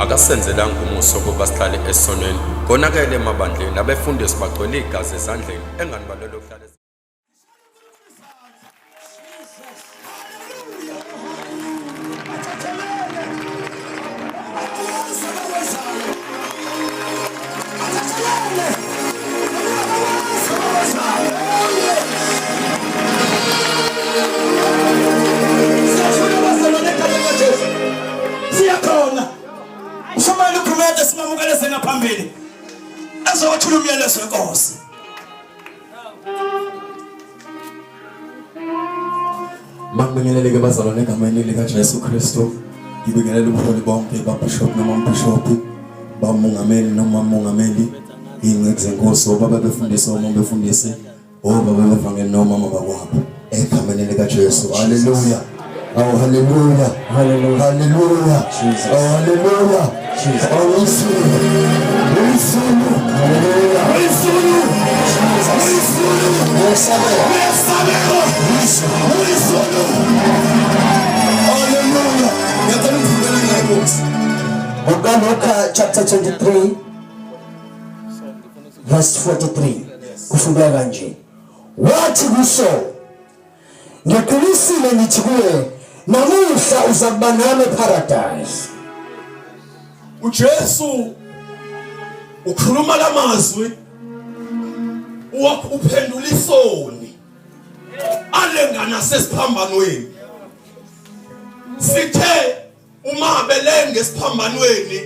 akasenzelanga umuso kuba sihlale esonweni konakele emabandleni abefundisi bagcwele igazi ezandleni engani balelo hlale phambili ezothula umyalezo wenkosi Mangibingelele bazalwane egameni likaJesu Kristu. Ngibingelele ubuholi bonke babishop noma bishop, bamongameli noma mongameli, ingcebo zenkosi obaba befundisa oma befundise, obaba bevangeli noma mama bakwabo. Egameni likaJesu. Hallelujah. Oh hallelujah. Hallelujah. Hallelujah. Jesus. Oh hallelujah. Jesus. Oh Luka chapter 23 verse 43 kufunga kanje wathi kuso ngiqinisile ngithi kuwe namuhla uzakuba nami paradise. uJesu ukhuluma lamazwi uphendula isoni alengana sesiphambanweni sithe uma belenge esiphambanweni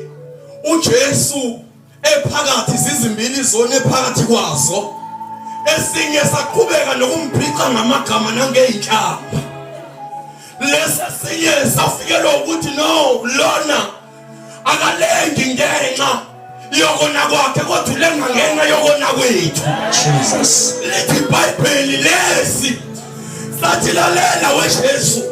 uJesu ephakathi izimbili zone ephakathi kwazo esinye saqhubeka nokumbhica ngamagama nangeinhlamba lesinye safikelwa ukuthi no lona akalengi ngenxa yokona kwakhe kodwa ulenga ngenxa yokona kwethu. Jesus. Lithi iBhayibheli lesi sathi lalela weJesu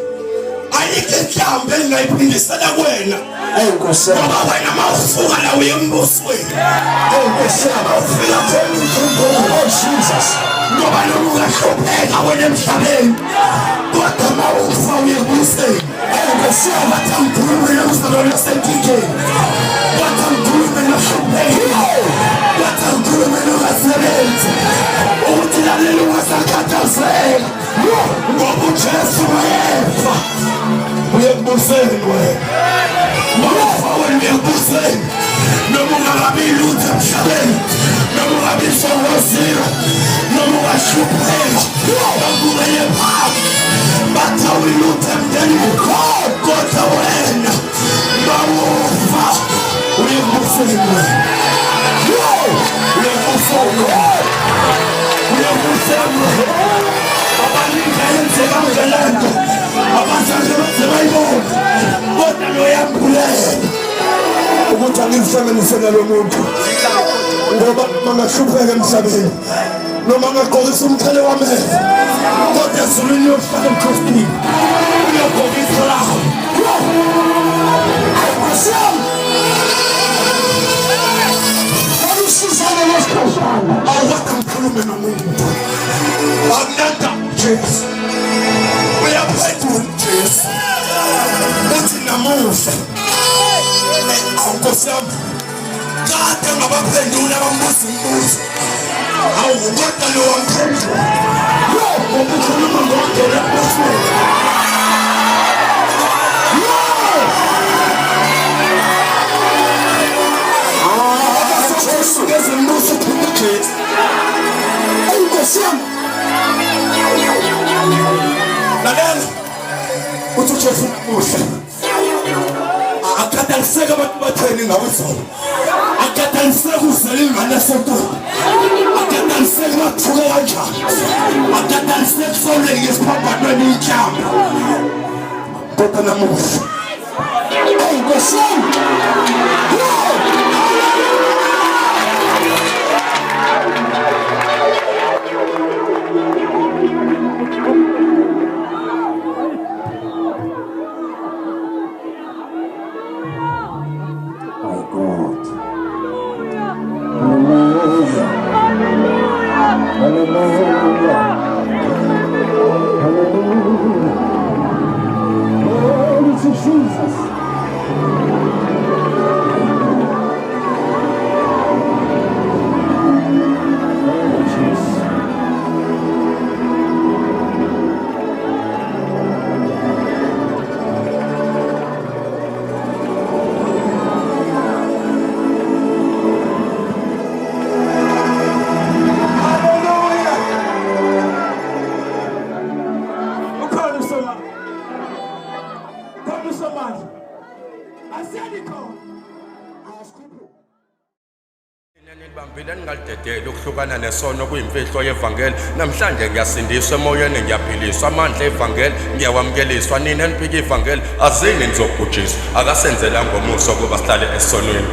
ayikho inhlamba engayiphindisela kuwena Enkosi ngoba wena mawusuka la uye embusweni enkosi ufika oh Jesus. ngoba lokungahlupheka wena emhlabeni kodwa mawufa uye embusweni enkosi wathangkhulumela usalona sentikeni wathangkhulumela uhlupheka wathangkhulumela ungasebenzi ukuthi lalela ungasakhathazeka ngoba uJesu wayefa uye embusweni wena mawufa wena uye embusweni noma ungabi lutho emhlabeni noma ungabi sowozira noma ungahlupheka bakubele phansi bathawi lutho emndenini kodwa wena mawufa uye embusweni wena uye embusweni uye embusweni abaningi ayenzeka ngelento abazange basebayibona kodwa noyambulela ukuthi angihlanganise nalo muntu ngoba mangahlupheka emhlabeni noma ngagqokisa umthele wamehlo kodwa ezulwini yohlala emkhosini uyogqokisa lawo awuwakamkhulume nomuntu akunanda uJesu uyaphendula uJesu uthi namuhla Nkosi yami kade ngabaphendula abambuza imibuzo awukodwa lo wamphendula ukukhuluma ngokungena embusweni Jesu ngezimbuzo uphinde uJesu Nkosi yami lalela uthi uJesu namuhla akataliseka abantu bathweni ngawezolo akataliseka uzela ingane esenkulu akataliseka bathuke kanjani akataliseka kusoleke esiphambanweni inhlamba kodwa namuhla Nkosi yami Nibambile ningalidedeli ukuhlukana nesono kuyimfihlo yevangeli. Namhlanje ngiyasindiswa emoyeni, ngiyaphiliswa amandla evangeli, ngiyawamukeliswa nini eniphika ivangeli. Azini nizobhujiswa, akasenzela ngomuso kuba sihlale esonweni.